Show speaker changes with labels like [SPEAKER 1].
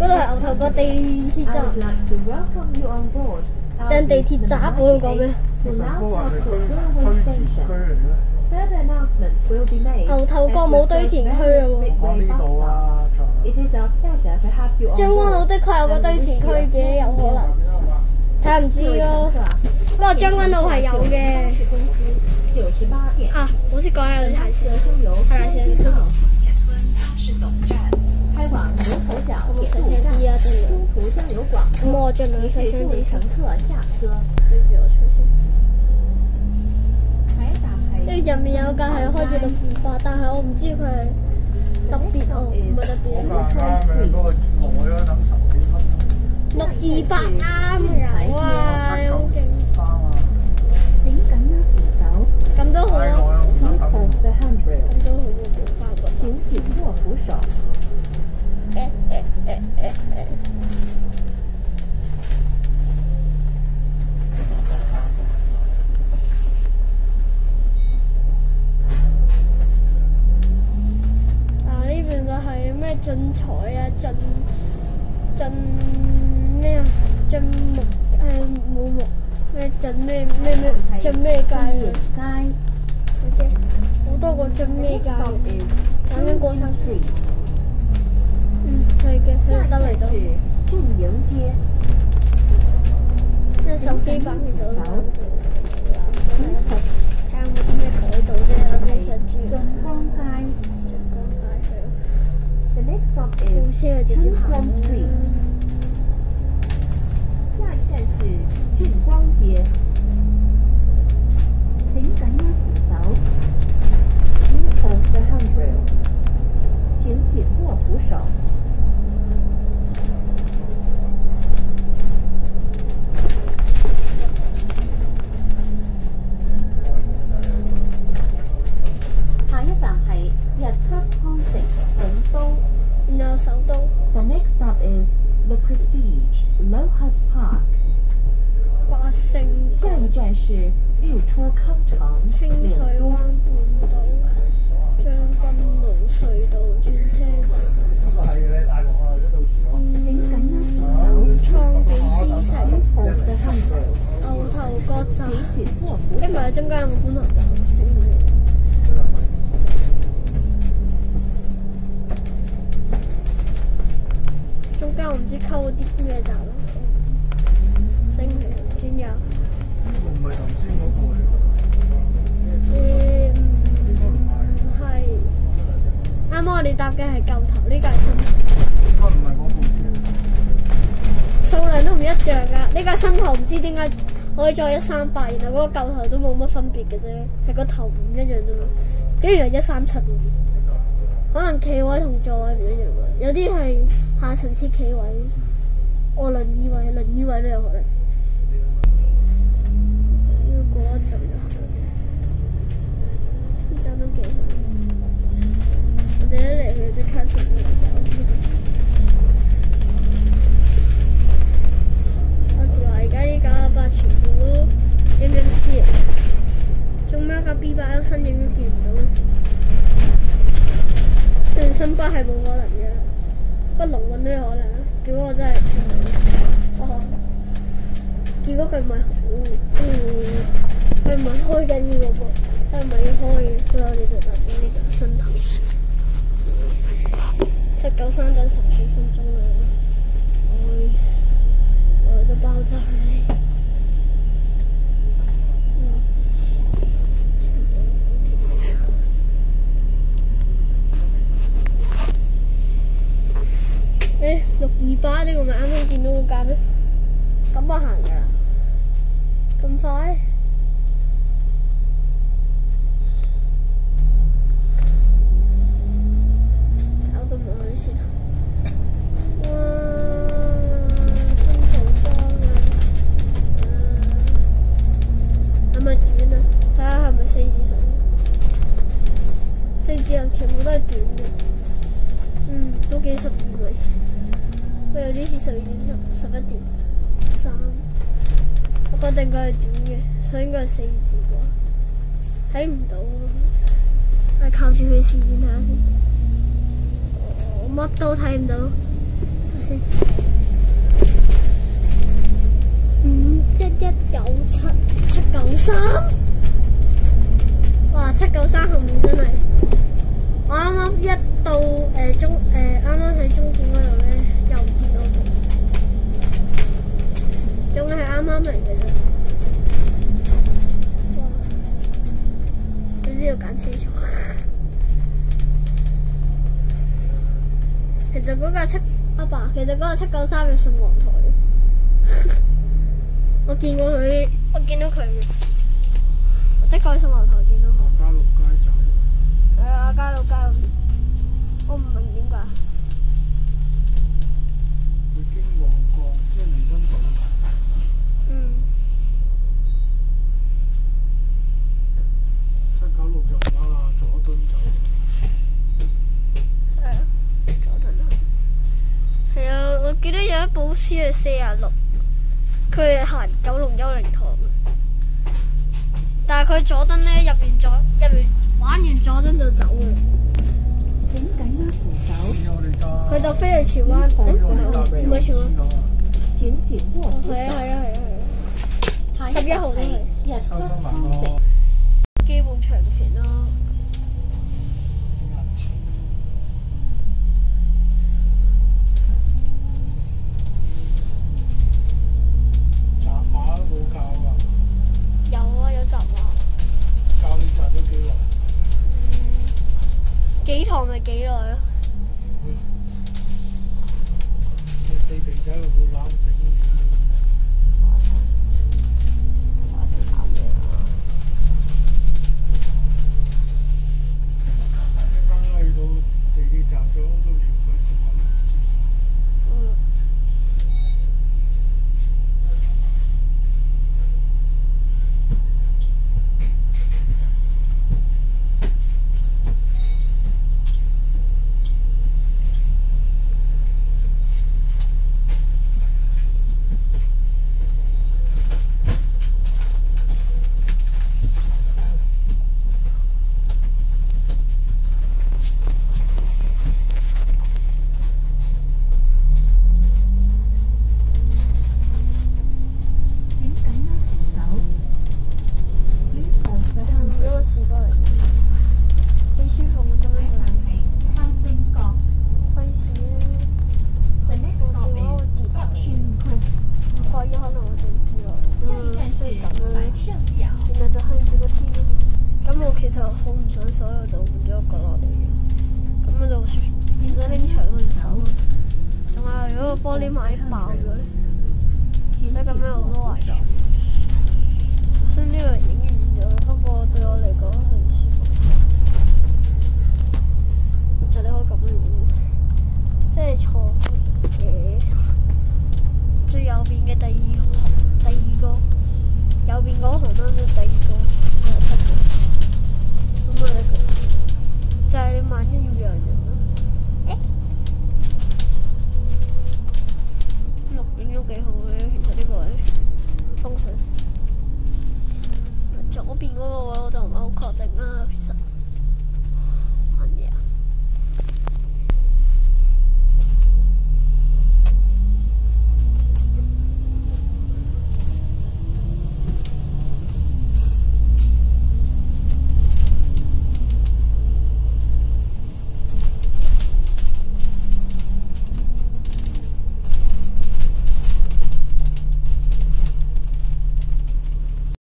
[SPEAKER 1] 嗰度係牛頭角地鐵站，定地鐵站我要講咩？牛頭角冇堆填區啊喎。
[SPEAKER 2] 呢度啊，
[SPEAKER 1] 將軍澳的確有個堆填區嘅，有可能。睇下唔知咯。不過將軍澳係有嘅。啊，好似講下你睇先，睇下先。
[SPEAKER 3] 开往牛头角铁路站，中途将有广播，
[SPEAKER 1] 咁我盡量細聲啲。
[SPEAKER 3] 乘客下車。
[SPEAKER 1] 跟住我出先。
[SPEAKER 3] 睇一啖係。
[SPEAKER 1] 跟住入面有架係開住628，但係我唔知佢係特別哦，唔係特別。
[SPEAKER 2] 咪嗰個耐啊，等10幾分鐘。
[SPEAKER 1] 628啱有啊，你好勁。
[SPEAKER 3] 請緊握扶手。
[SPEAKER 1] 咁都好啊。
[SPEAKER 3] Keep off the handrail。
[SPEAKER 1] 咁都好喎，冇花過。
[SPEAKER 3] 請緊握扶手。
[SPEAKER 1] 呢邊就係咩進彩啊，進咩啊，進木冇木咩進咩進咩街啊？好多個進咩街，講緊過山車。係嘅，喺度得嚟到。
[SPEAKER 3] 正迎街。
[SPEAKER 1] 即係手機版見到啦。睇下有冇啲咩改到啫，我哋實住。
[SPEAKER 3] 進光街。
[SPEAKER 1] 進光街係。
[SPEAKER 3] The next stop
[SPEAKER 1] 冇
[SPEAKER 3] is
[SPEAKER 1] 車就直接行。
[SPEAKER 3] 下一站是俊光街。請緊握扶手。Keep off the handrail。請緊握扶手。下一站係日出康城首都。
[SPEAKER 1] 然後首都。
[SPEAKER 3] The next stop is the Prestige Locust Park。
[SPEAKER 1] 百勝
[SPEAKER 3] 下一站是日出康城
[SPEAKER 1] 清水灣半島將軍澳隧道轉車站。
[SPEAKER 2] 係你大陸啊，到時我。
[SPEAKER 1] 創紀之城。
[SPEAKER 3] 牛
[SPEAKER 1] 牛頭角站。唔係中間有冇觀塘站？中間我唔知溝嗰啲咩站咯。星期轉右。
[SPEAKER 2] 唔係頭先嗰個嚟㗎。應該唔係。
[SPEAKER 1] 係。啱啱我哋搭嘅係舊頭，呢架係新頭。
[SPEAKER 2] 應該唔係嗰部車。
[SPEAKER 1] 數量都唔一樣㗎，呢架新頭唔知點解可以載138，然後嗰個舊頭都冇乜分別嘅啫，係個頭唔一樣啫嘛。竟然係137喎，可能企位同座位唔一樣喎，有啲係下層設企位，輪椅位都有可能。要過一陣就行，呢站都幾好。我哋一嚟去即刻食嘢走。而家呢架8全部都 MMC 啊，仲有一架 B8 身影都見唔到，雖然新巴係冇可能嘅，不過龍運都有可能。結果我真係，結果佢唔係佢唔係開緊呢個噃，佢唔係要開嘅，所以我哋就搭咗呢個新頭。793等10幾分鐘啦，我都爆炸你。628呢個咪啱啱見到嗰架咩？咁我行㗎啦，咁快？搞到冇開先。哇！新蒲崗啊！係咪短啊？睇下係咪4字頭？4字頭全部都係短嘅。都幾12米。佢有啲似12點11.3，我覺得應該係短嘅，所以應該係4字啩。睇唔到，係靠住佢視線睇下先。我乜都睇唔到，睇先。793，哇！793後面真係，我啱啱一到啱啱喺終點嗰度咧，又見到佢，仲係啱啱嚟嘅啫。哇！你知道揀車場？其實嗰架阿爸，其實嗰架793嘅信號台，我見過佢，我見到佢嘅，即係過去信號台見到佢。
[SPEAKER 2] 亞皆老街仔。
[SPEAKER 1] 係啊，亞皆老街嗰邊，我唔明點解。
[SPEAKER 2] 佢經旺角，即係彌敦道。
[SPEAKER 1] 嗯。
[SPEAKER 2] 796就打佐敦走。
[SPEAKER 1] 係啊，佐敦啊。係啊，我記得有一部書係46，佢係行九龍幽靈堂嘅，但係佢佐敦咧入完玩完佐敦就走啦。
[SPEAKER 3] 請緊握扶手，
[SPEAKER 1] 佢就飛去荃灣，唔係荃灣。
[SPEAKER 3] 請緊握扶手。
[SPEAKER 1] 係啊，11號都係。
[SPEAKER 3] 日
[SPEAKER 2] 收
[SPEAKER 3] 北
[SPEAKER 2] 翻埋
[SPEAKER 3] 方
[SPEAKER 2] 咯。
[SPEAKER 1] 基本長權咯。
[SPEAKER 2] 紮馬都冇教啊！
[SPEAKER 1] 有啊，有習話。
[SPEAKER 2] 教你紮咗幾耐？
[SPEAKER 1] 幾堂咪幾耐咯。
[SPEAKER 2] 你四肥仔個攬頂住。去到地鐵站咗都聊費事揾廁所。
[SPEAKER 1] 嗯。玻璃買爆咗咧，而家咁樣好多壞咗。首先呢個影完咗，不過對我嚟講係唔舒服。就你可以咁樣影，即係坐。